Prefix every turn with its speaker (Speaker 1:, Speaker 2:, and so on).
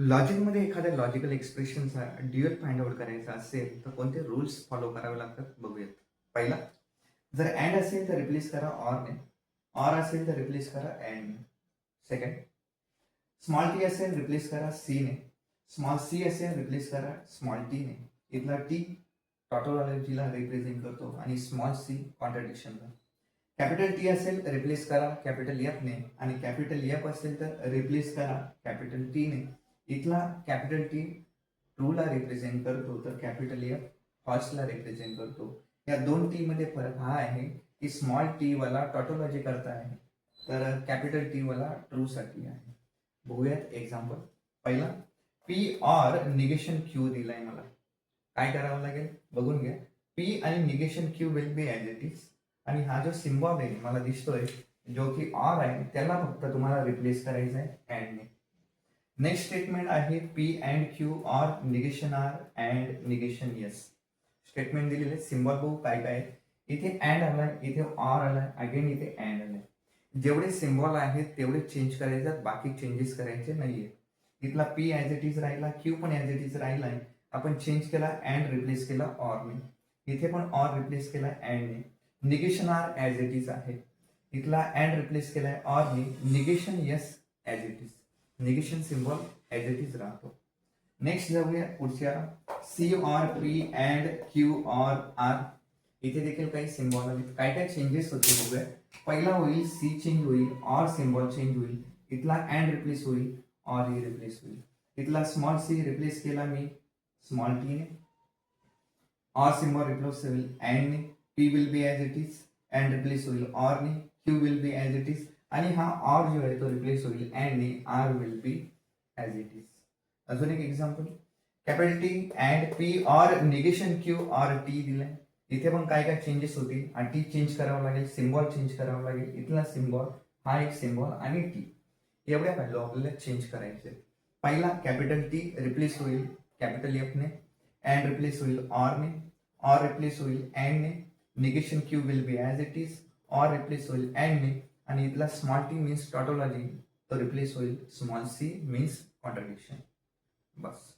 Speaker 1: लॉजिकमध्ये एखाद्या logical एक्सप्रेशनचा dual find out करायचा असेल तर कोणते रूल्स फॉलो करावे लागतात बघूयात. पहिला, जर अँड असेल तर रिप्लेस करा ऑरने, ऑर असेल तर रिप्लेस करा अँडने. सेकंड, स्मॉल टी असेल रिप्लेस करा सीने, स्मॉल सी असेल रिप्लेस करा स्मॉल टीने. इथला टी टॉटोलॉजीला रिप्रेझेंट करतो आणि स्मॉल सी कॉन्ट्रडिक्शनला. कॅपिटल टी असेल रिप्लेस करा कॅपिटल एफने आणि कॅपिटल एफ असेल तर रिप्लेस करा कॅपिटल टीने. इथला कॅपिटल टी ट्रूला रिप्रेझेंट करतो तर कॅपिटल एफ फॉल्सला रिप्रेझेंट करतो. या दोन टी मध्ये फरक हा आहे की स्मॉल टी वाला टॉटोलॉजी करता आहे तर कॅपिटल टी वाला ट्रू साठी आहे. बघूयात एक्झाम्पल. पहिला, पी ऑर निगेशन क्यू दिलाय मला. काय करावं लागेल बघून घ्या. पी आणि negation Q will be as it is आणि हा जो सिम्बॉल आहे मला दिसतोय जो की ऑर आहे त्याला फक्त तुम्हाला रिप्लेस करायचा आहे अँडने. नेक्स्ट स्टेटमेंट आहे P and Q or negation R and negation S. Statement दिलेले सिम्बॉल बघू काय काय आहे. इथे अँड आलाय, इथे ऑर आलाय, अगेन इथे अँड आलाय. जेवढे सिम्बॉल आहेत तेवढे चेंज करायचे, बाकी चेंजेस करायचे नाहीये. इथला पी ॲज इट इज राहिला, क्यू पण ॲज इट इज राहिलाय. आपण चेंज केला अँड रिप्लेस केला ऑरने. इथे पण ऑर रिप्लेस केला अँडने. Negation R as it is आहे. इथला अँड रिप्लेस केलाय ऑरने. Negation S as it is. Negation symbol as it is राहतो. नेक्स्ट जाऊया पुढच्या. C or P and Q or R. इथे देखील काही सिम्बॉल आहेत. काय काय चेंजेस होते बघूया. पहिला होईल सी चेंज होईल, ऑर सिम्बॉल चेंज होईल. इथला अँड रिप्लेस होईल, ऑर ही रिप्लेस होईल. इथला स्मॉल सी रिप्लेस केला मी स्मॉल टीने, ऑर सिम्बॉल रिप्लेस होईल अँडने. P will be as it is and replace होईल ऑरने. Q will be as it is आणि हा ऑर जो आहे तो रिप्लेस होईल अँडने. R will be as it is. अजून एक example. Capital T and P or negation Q or T दिलाय. इथे पण काय काय चेंजेस होतील. टी चेंज करावं लागेल, सिम्बॉल चेंज करावं लागेल. इथला सिम्बॉल, हा एक सिम्बॉल आणि टी एवढ्या व्हॅल्यू आपल्याला चेंज करायचे. पहिला कॅपिटल टी रिप्लेस होईल कॅपिटल एफने, अँड रिप्लेस होईल ऑरने, ऑर रिप्लेस होईल अँडने. Negation Q will be as it is, or replace होईल अँडने आणि इथला स्मॉल टी मीन्स टॉटोलॉजी तो रिप्लेस होईल स्मॉल सी मीन्स कॉन्ट्रडिक्शन. बस.